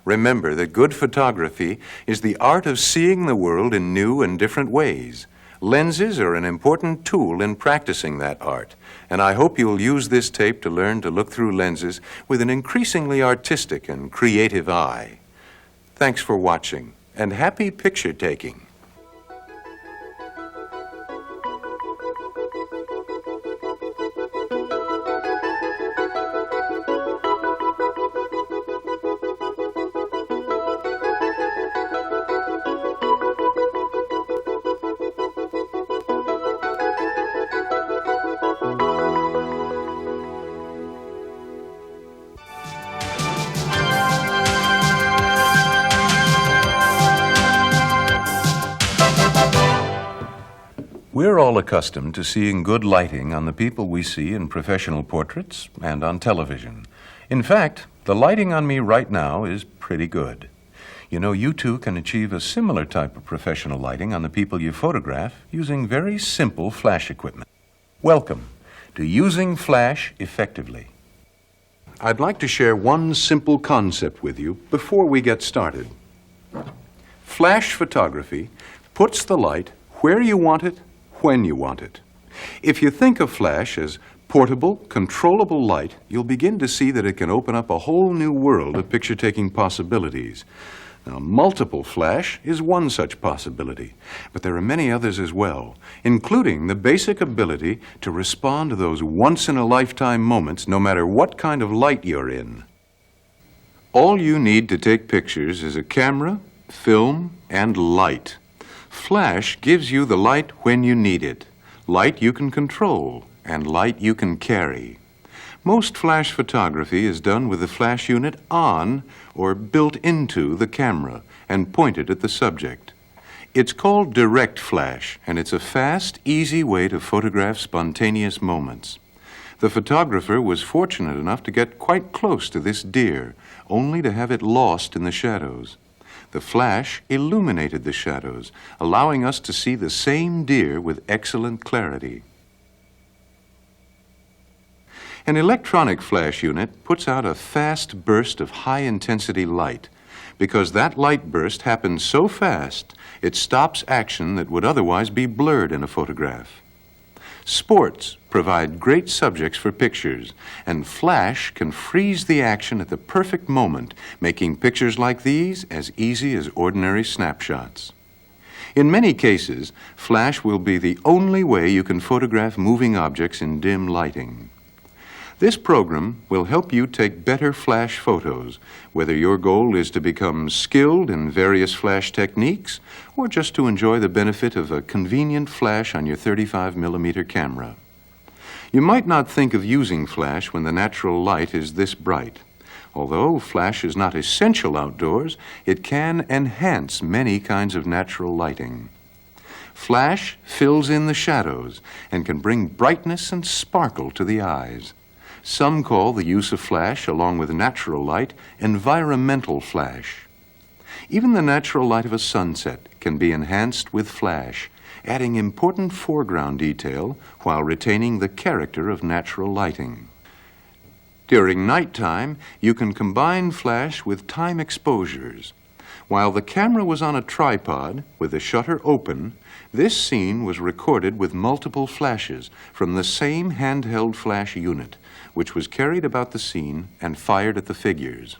Remember that good photography is the art of seeing the world in new and different ways. Lenses are an important tool in practicing that art, and I hope you'll use this tape to learn to look through lenses with an increasingly artistic and creative eye. Thanks for watching, and happy picture taking. We're all accustomed to seeing good lighting on the people we see in professional portraits and on television. In fact, the lighting on me right now is pretty good. You know, you too can achieve a similar type of professional lighting on the people you photograph using very simple flash equipment. Welcome to Using Flash Effectively. I'd like to share one simple concept with you before we get started. Flash photography puts the light where you want it, when you want it. If you think of flash as portable, controllable light, you'll begin to see that it can open up a whole new world of picture-taking possibilities. Now, multiple flash is one such possibility, but there are many others as well, including the basic ability to respond to those once-in-a-lifetime moments no matter what kind of light you're in. All you need to take pictures is a camera, film, and light. Flash gives you the light when you need it, light you can control, and light you can carry. Most flash photography is done with the flash unit on or built into the camera and pointed at the subject. It's called direct flash, and it's a fast, easy way to photograph spontaneous moments. The photographer was fortunate enough to get quite close to this deer, only to have it lost in the shadows. The flash illuminated the shadows, allowing us to see the same deer with excellent clarity. An electronic flash unit puts out a fast burst of high-intensity light. Because that light burst happens so fast, it stops action that would otherwise be blurred in a photograph. Sports provide great subjects for pictures, and flash can freeze the action at the perfect moment, making pictures like these as easy as ordinary snapshots. In many cases, flash will be the only way you can photograph moving objects in dim lighting. This program will help you take better flash photos, whether your goal is to become skilled in various flash techniques or just to enjoy the benefit of a convenient flash on your 35mm camera. You might not think of using flash when the natural light is this bright. Although flash is not essential outdoors, it can enhance many kinds of natural lighting. Flash fills in the shadows and can bring brightness and sparkle to the eyes. Some call the use of flash, along with natural light, environmental flash. Even the natural light of a sunset can be enhanced with flash, adding important foreground detail while retaining the character of natural lighting. During nighttime, you can combine flash with time exposures. While the camera was on a tripod with the shutter open, this scene was recorded with multiple flashes from the same handheld flash unit, which was carried about the scene and fired at the figures.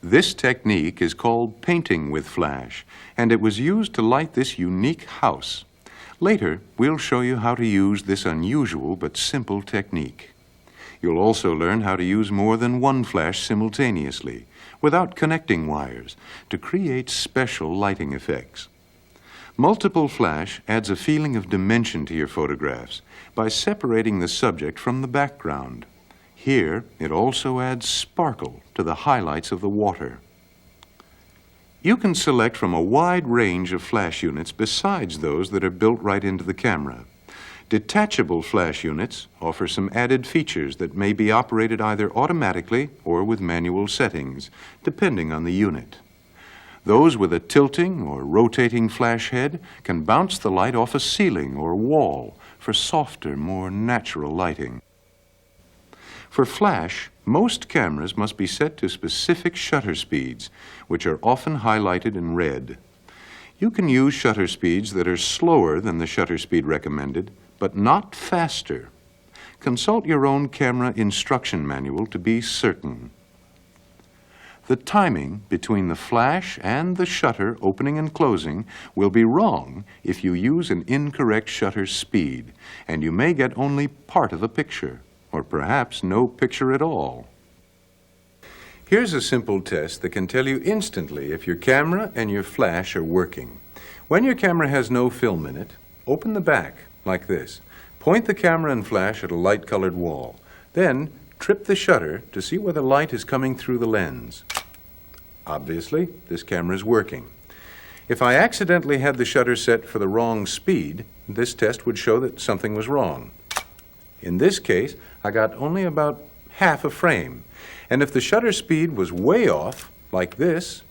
This technique is called painting with flash, and it was used to light this unique house. Later, we'll show you how to use this unusual but simple technique. You'll also learn how to use more than one flash simultaneously, without connecting wires, to create special lighting effects. Multiple flash adds a feeling of dimension to your photographs by separating the subject from the background. Here, it also adds sparkle to the highlights of the water. You can select from a wide range of flash units besides those that are built right into the camera. Detachable flash units offer some added features that may be operated either automatically or with manual settings, depending on the unit. Those with a tilting or rotating flash head can bounce the light off a ceiling or wall for softer, more natural lighting. For flash, most cameras must be set to specific shutter speeds, which are often highlighted in red. You can use shutter speeds that are slower than the shutter speed recommended, but not faster. Consult your own camera instruction manual to be certain. The timing between the flash and the shutter opening and closing will be wrong if you use an incorrect shutter speed, and you may get only part of a picture, or perhaps no picture at all. Here's a simple test that can tell you instantly if your camera and your flash are working. When your camera has no film in it, open the back like this. Point the camera and flash at a light-colored wall. Then trip the shutter to see where the light is coming through the lens. Obviously, this camera is working. If I accidentally had the shutter set for the wrong speed, this test would show that something was wrong. In this case, I got only about half a frame. And if the shutter speed was way off, like this,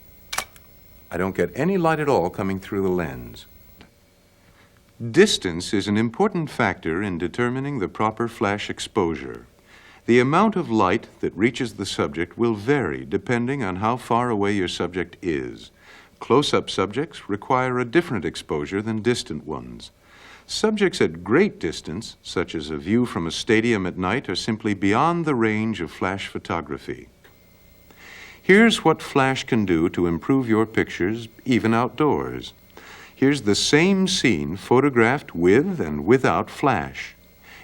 I don't get any light at all coming through the lens. Distance is an important factor in determining the proper flash exposure. The amount of light that reaches the subject will vary depending on how far away your subject is. Close-up subjects require a different exposure than distant ones. Subjects at great distance, such as a view from a stadium at night, are simply beyond the range of flash photography. Here's what flash can do to improve your pictures, even outdoors. Here's the same scene photographed with and without flash.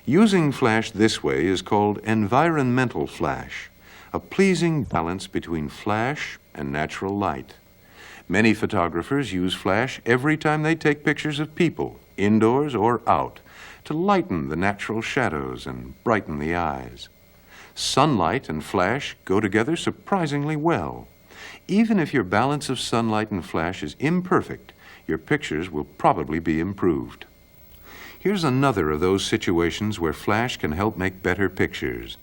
Using flash this way is called environmental flash, a pleasing balance between flash and natural light. Many photographers use flash every time they take pictures of people, indoors or out, to lighten the natural shadows and brighten the eyes. Sunlight and flash go together surprisingly well. Even if your balance of sunlight and flash is imperfect, your pictures will probably be improved. Here's another of those situations where flash can help make better pictures.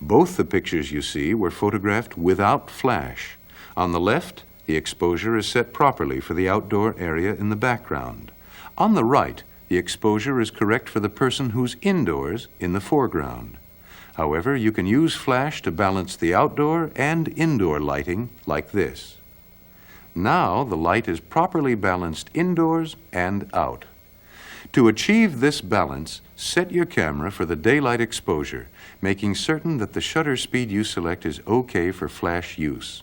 Both the pictures you see were photographed without flash. On the left, the exposure is set properly for the outdoor area in the background. On the right, the exposure is correct for the person who's indoors in the foreground. However, you can use flash to balance the outdoor and indoor lighting like this. Now the light is properly balanced indoors and out. To achieve this balance, set your camera for the daylight exposure, making certain that the shutter speed you select is okay for flash use.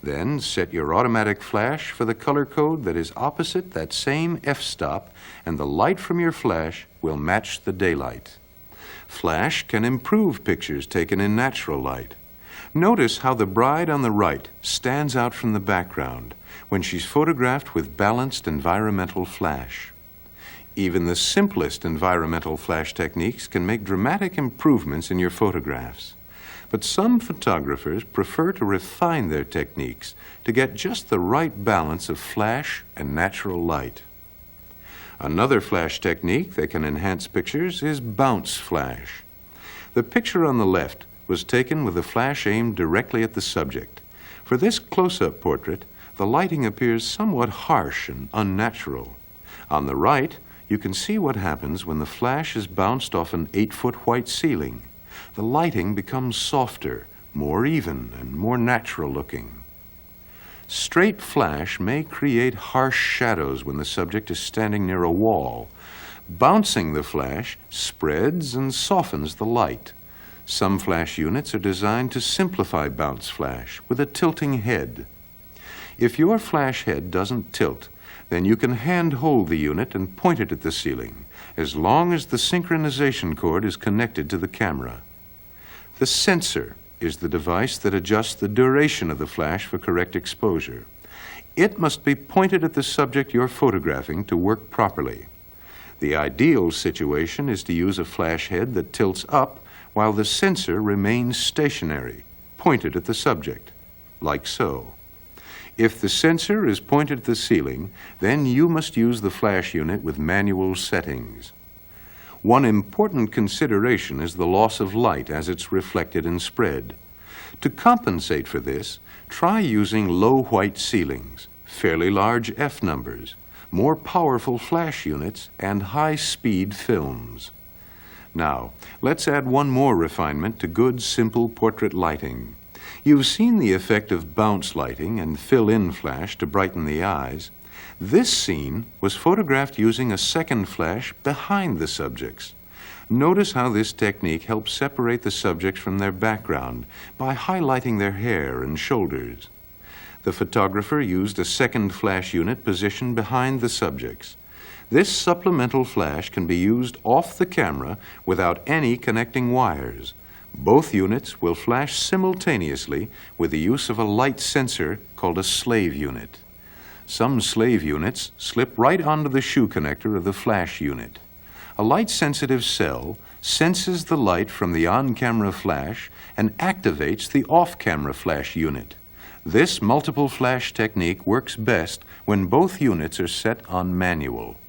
Then set your automatic flash for the color code that is opposite that same f-stop, and the light from your flash will match the daylight. Flash can improve pictures taken in natural light. Notice how the bride on the right stands out from the background when she's photographed with balanced environmental flash. Even the simplest environmental flash techniques can make dramatic improvements in your photographs. But some photographers prefer to refine their techniques to get just the right balance of flash and natural light. Another flash technique that can enhance pictures is bounce flash. The picture on the left was taken with the flash aimed directly at the subject. For this close-up portrait, the lighting appears somewhat harsh and unnatural. On the right, you can see what happens when the flash is bounced off an 8-foot white ceiling. The lighting becomes softer, more even, and more natural looking. Straight flash may create harsh shadows when the subject is standing near a wall. Bouncing the flash spreads and softens the light. Some flash units are designed to simplify bounce flash with a tilting head. If your flash head doesn't tilt, then you can hand hold the unit and point it at the ceiling, as long as the synchronization cord is connected to the camera. The sensor is the device that adjusts the duration of the flash for correct exposure. It must be pointed at the subject you're photographing to work properly. The ideal situation is to use a flash head that tilts up while the sensor remains stationary, pointed at the subject, like so. If the sensor is pointed at the ceiling, then you must use the flash unit with manual settings. One important consideration is the loss of light as it's reflected and spread. To compensate for this, try using low white ceilings, fairly large F numbers, more powerful flash units, and high-speed films. Now, let's add one more refinement to good, simple portrait lighting. You've seen the effect of bounce lighting and fill-in flash to brighten the eyes. This scene was photographed using a second flash behind the subjects. Notice how this technique helps separate the subjects from their background by highlighting their hair and shoulders. The photographer used a second flash unit positioned behind the subjects. This supplemental flash can be used off the camera without any connecting wires. Both units will flash simultaneously with the use of a light sensor called a slave unit. Some slave units slip right onto the shoe connector of the flash unit. A light-sensitive cell senses the light from the on-camera flash and activates the off-camera flash unit. This multiple flash technique works best when both units are set on manual.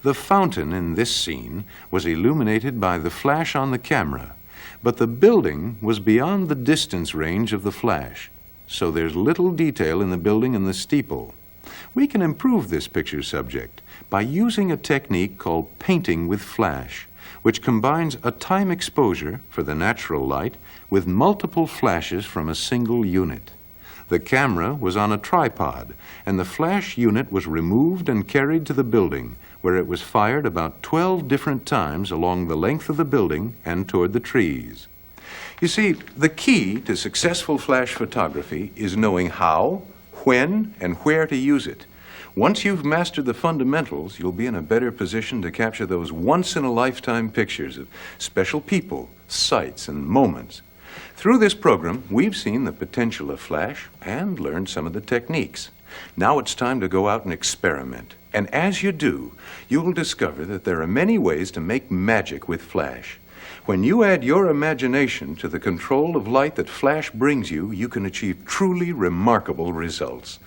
The fountain in this scene was illuminated by the flash on the camera, but the building was beyond the distance range of the flash, so there's little detail in the building and the steeple. We can improve this picture subject by using a technique called painting with flash, which combines a time exposure for the natural light with multiple flashes from a single unit. The camera was on a tripod, and the flash unit was removed and carried to the building, where it was fired about 12 different times along the length of the building and toward the trees. You see, the key to successful flash photography is knowing how, when, and where to use it. Once you've mastered the fundamentals, you'll be in a better position to capture those once-in-a-lifetime pictures of special people, sights, and moments. Through this program, we've seen the potential of flash and learned some of the techniques. Now it's time to go out and experiment. And as you do, you'll discover that there are many ways to make magic with flash. When you add your imagination to the control of light that flash brings you, you can achieve truly remarkable results.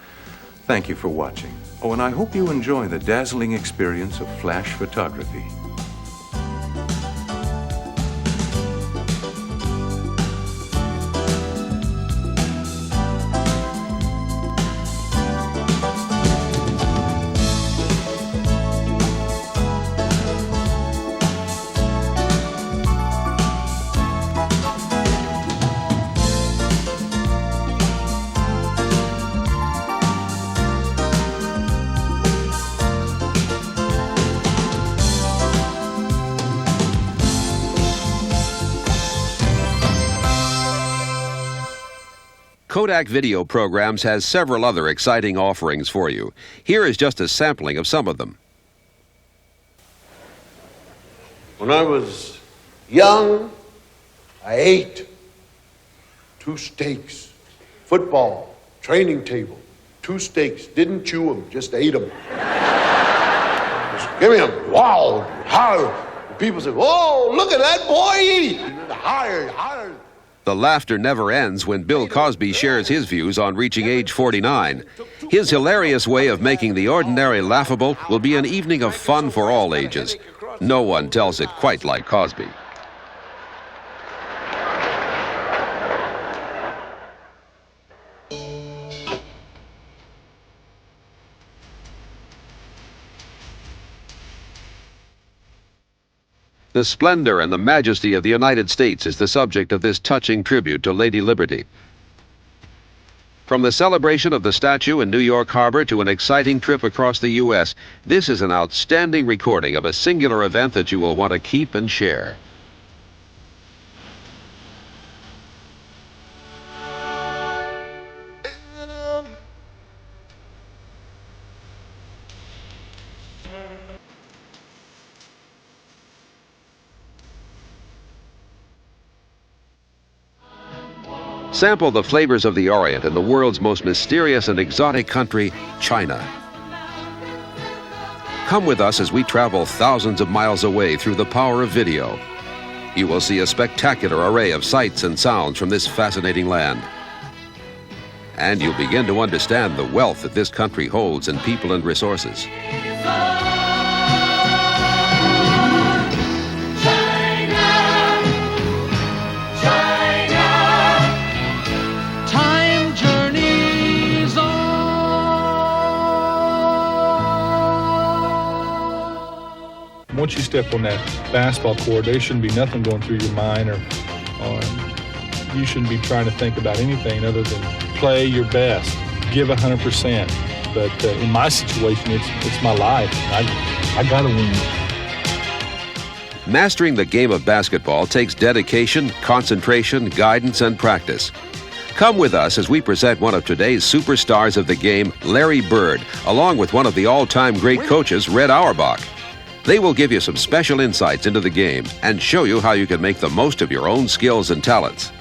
Thank you for watching. Oh, and I hope you enjoy the dazzling experience of flash photography. Kodak Video Programs has several other exciting offerings for you. Here is just a sampling of some of them. When I was young, I ate 2 steaks, football, training table, 2 steaks, didn't chew them, just ate them. Just give me them, wow, hard. People say, oh, look at that boy eat. Hard, hard. The laughter never ends when Bill Cosby shares his views on reaching age 49. His hilarious way of making the ordinary laughable will be an evening of fun for all ages. No one tells it quite like Cosby. The splendor and the majesty of the United States is the subject of this touching tribute to Lady Liberty. From the celebration of the statue in New York Harbor to an exciting trip across the U.S., this is an outstanding recording of a singular event that you will want to keep and share. Sample the flavors of the Orient in the world's most mysterious and exotic country, China. Come with us as we travel thousands of miles away through the power of video. You will see a spectacular array of sights and sounds from this fascinating land. And you'll begin to understand the wealth that this country holds in people and resources. Once you step on that basketball court, there shouldn't be nothing going through your mind, or you shouldn't be trying to think about anything other than play your best, give 100%. But in my situation, it's my life. I got to win. Mastering the game of basketball takes dedication, concentration, guidance, and practice. Come with us as we present one of today's superstars of the game, Larry Bird, along with one of the all-time great coaches, Red Auerbach. They will give you some special insights into the game and show you how you can make the most of your own skills and talents.